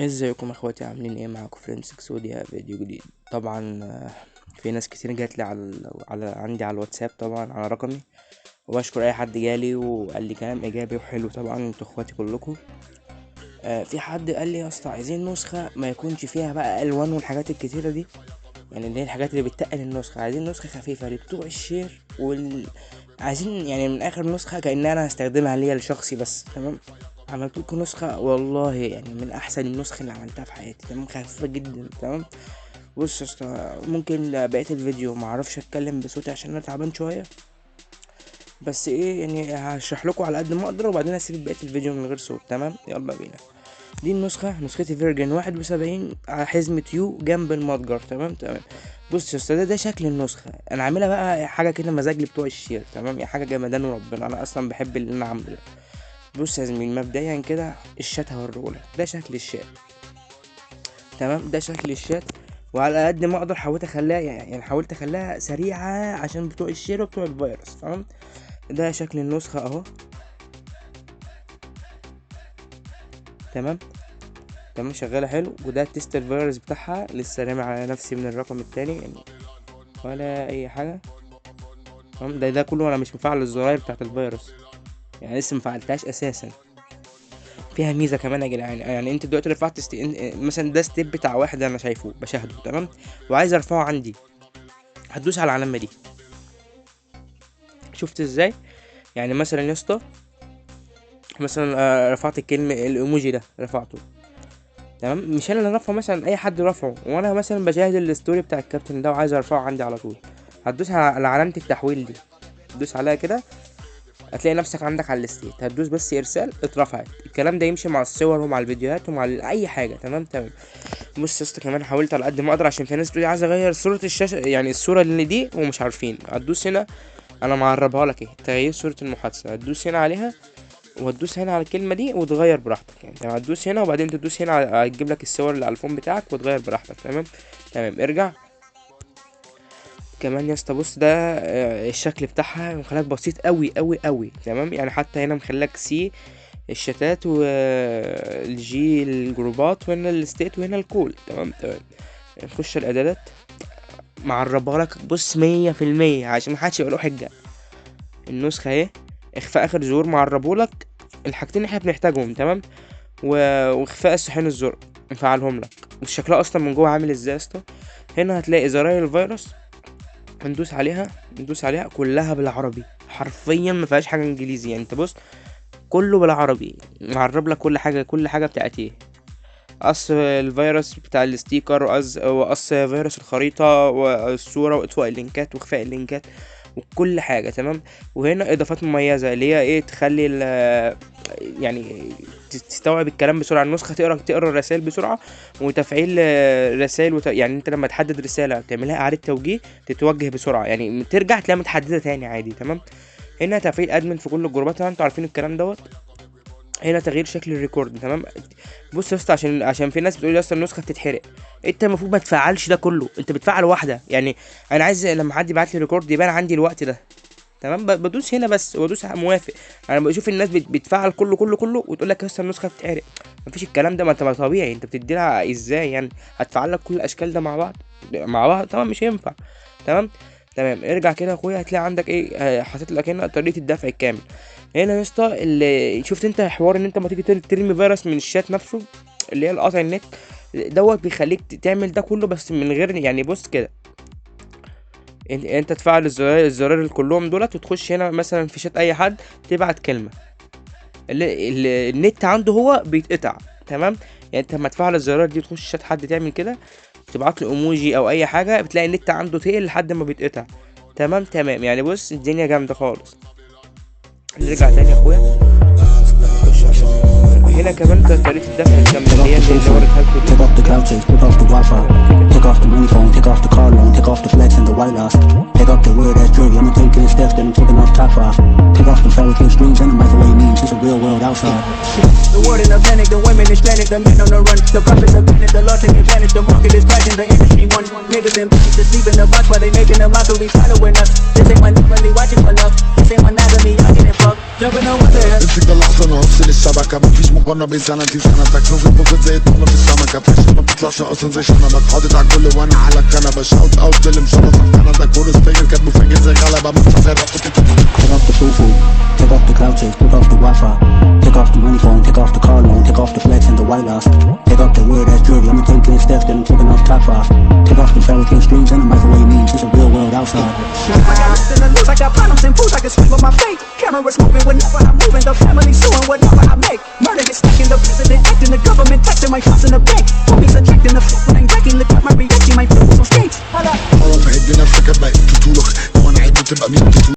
ازيكم اخواتي، عاملين ايه؟ معاكم فرنسك سوديا فيديو جديد. طبعا في ناس كتير جات لي عندي على الواتساب، طبعا على رقمي، وبشكر اي حد جالي وقال لي كلام ايجابي وحلو. طبعا انتوا اخواتي كلكم. في حد قال لي يا اسطى عايزين نسخه ما يكونش فيها بقى الوان والحاجات الكتيره دي، يعني اللي هي الحاجات اللي بتتقل النسخه. عايزين نسخه خفيفه لبتوع الشير عايزين يعني من اخر نسخه كأن انا هستخدمها ليا لشخصي بس. تمام، عملت لكم نسخه والله يعني من احسن النسخ اللي عملتها في حياتي. تمام، خفيفه جدا. تمام، بص يا اسطى، ممكن بقيه الفيديو ما اعرفش اتكلم بصوتي عشان انا تعبان شويه، بس ايه يعني هشرح لكم على قد ما اقدر وبعدين اسيب بقيه الفيديو من غير صوت. تمام، يلا بينا. دي نسختي فيرجن 71 على حزمة يو جنب المتجر. تمام. بص يا استاذ، ده شكل النسخة. انا عاملها بقى حاجة كده مزاج لبتوع الشير. تمام، يا حاجة جمدان وربنا، انا اصلا بحب اللي انا عامله ده. بص يا زميلي، مبدئيا كده الشات هوريهولك. ده شكل الشات. تمام، ده شكل الشات، وعلى قد ما اقدر حاولت اخليها سريعة عشان بتوع الشير وبتوع الفيروس. تمام، ده شكل النسخة اهو. تمام، شغالة حلو. وده التست الفيروس بتاعها، لسه رامي على نفسي من الرقم التاني يعني ولا اي حاجة. تمام، ده كله انا مش مفعل الزراير بتاعت الفيروس، يعني لسه مفعلتهاش اساسا. فيها ميزة كمان يا جدعان، يعني انت دلوقتي رفعت مثلا ده ستيب بتاع واحد انا شايفه بشاهده. تمام، وعايز ارفعه عندي، هتدوس على العلامة دي. شفت ازاي؟ يعني مثلا يا اسطى، مثلا رفعت الكلمة الايموجي ده رفعته. تمام، مش انا اللي رافعه، مثلا اي حد رافعه، وانا مثلا بشاهد الستوري بتاع الكابتن ده وعايز ارفعه عندي على طول. هتدوس على علامة التحويل دي، تدوس عليها كده، هتلاقي نفسك عندك على الستيت. هتدوس بس ارسال، اترفعت. الكلام ده يمشي مع الصور ومع الفيديوهات ومع اي حاجه. تمام. بص يا اسطى، كمان حاولت على قد ما اقدر عشان في ناس بتقولي عايز اغير صوره الشاشه، يعني الصوره اللي دي ومش عارفين. هتدوس هنا، انا معربها لك اهي، تغيير صوره المحادثه. هتدوس هنا عليها، وهتدوس هنا على الكلمه دي وتغير براحتك. يعني هتدوس هنا وبعدين تدوس هنا هتجيب لك الصور اللي على الفون بتاعك وتغير براحتك. تمام، ارجع. كمان يا اسطى بص، ده الشكل بتاعها مخليك بسيط قوي. تمام، يعني حتى هنا مخليك سي الشتات والجي الجروبات، وهنا الستيت وهنا الكول. تمام. نخش الاعدادات، معربها لك بص 100% عشان محدش يبقى له حجه. النسخه اهي، اخفاء اخر ظهور معربهولك، الحاجتين احنا بنحتاجهم. تمام، واخفاء الصحين الزرق مفعلهم لك. وشكلها اصلا من جوه عامل ازاي يا اسطى؟ هنا هتلاقي زراير الفيروس، ندوس عليها كلها بالعربي حرفيا، ما فيهاش حاجه انجليزي. يعني انت بص، كله بالعربي، معرب لك كل حاجه بتاعت ايه، قص الفيروس بتاع الستيكر، وقص فيروس الخريطه والصوره، واطفاء اللينكات واخفاء اللينكات وكل حاجه. تمام، وهنا اضافات مميزه اللي هي ايه، تخلي يعني تستوعب الكلام بسرعه، النسخه تقرا الرسائل بسرعه، وتفعيل رسائل يعني انت لما تحدد رساله تعملها اعاده توجيه، تتوجه بسرعه، يعني ترجع تلاقيها متحدده تاني عادي. تمام، هنا تفعيل ادمن في كل الجروبات، انتوا عارفين الكلام دوت. هنا تغيير شكل الريكورد. تمام، بص يا اسطى، عشان في ناس بتقول لي اصلا النسخه بتتحرق، انت المفروض ما تفعلش ده كله، انت بتفعل واحده. يعني انا عايز لما حد يبعت لي ريكورد يبان عندي الوقت ده. تمام، بدوس هنا بس وادوس موافق. انا بشوف الناس بتفعل كله وتقول لك لسه النسخه بتتحرق. مفيش الكلام ده، ما انت ما طبيعي، انت بتدي لها ازاي يعني؟ هتفعل لك كل الاشكال ده مع بعض؟ طبعا مش هينفع. تمام. ارجع كده يا اخويا، هتلاقي عندك ايه، حاطط لك هنا طريقه الدفع الكامل. هنا يا اسطى، اللي شفت انت حوار ان انت ما تيجي ترمي فيروس من الشات نفسه، اللي هي القطع النت دوت، بيخليك تعمل ده كله بس من غير، يعني بص كده، انت تفعل الزرار كلهم دولت، وتخش هنا مثلا في شات اي حد تبعت كلمه، النت عنده هو بيتقطع. تمام، يعني انت لما تفعل الزرار دي وتخش شات حد تعمل كده، تبعت له ايموجي او اي حاجه، بتلاقي النت عنده تقل لحد ما بيتقطع. تمام، يعني بص الدنيا جامده خالص. نرجع تاني يا اخويا، هنا كمان طريقه الدفع الكامله اللي هي اللي وريتها لكم دي. Take off the couches, take off the Wi-Fi, take off the money phone, take off the car loan, take off the flex and the white loss, take off the weird ass jewelry, I'ma take any steps that I'm taking off top off, take off the fabricated screens and the microwave memes, it's a real world outside. The word in Atlantic, the women is planet, the men on the run. The profits are granted, the law take advantage. The market is crashing, the industry won. Niggas and bitches just sleep in the box while they making a mockery, following us. This ain't my really watching for love. This ain't monogamy, y'all getting fucked. Jumping on what the hell. انت اللحظة نوصل الشبكة مفيش مقارنة بين سنتي وسنتك شوف البوكت زي الطلة في السمكة فاشل ما بتطلعش اصلا زي شنبك حاطط على الكل وانا على الكنبة شاوت اوت للي مشرف كندا كورس تاجر كانت مفاجئ زي غلبة متفرق Take off the fufu, take off the couches, take off the Wi-Fi. Take off the money phone, take off the car loan, take off the flex and the white loss. Take off the weird ass jewelry, I'ma take 10 steps, then I'm taking off top off. Take off the Pelican strings and the microwave means it's a real world outside. I got lost in the news, I got problems and fools, I can sleep on my fate. Cameras moving whenever I'm moving, the family suing whatever I make. Murder is stacking, the president acting, the government taxing my house in the bank. Homies attracting the fuck when I'm wrecking, look at my reaction, my foot's on skates. عرف عد نفسك بقيت تطولك لو انا عد تبقى 100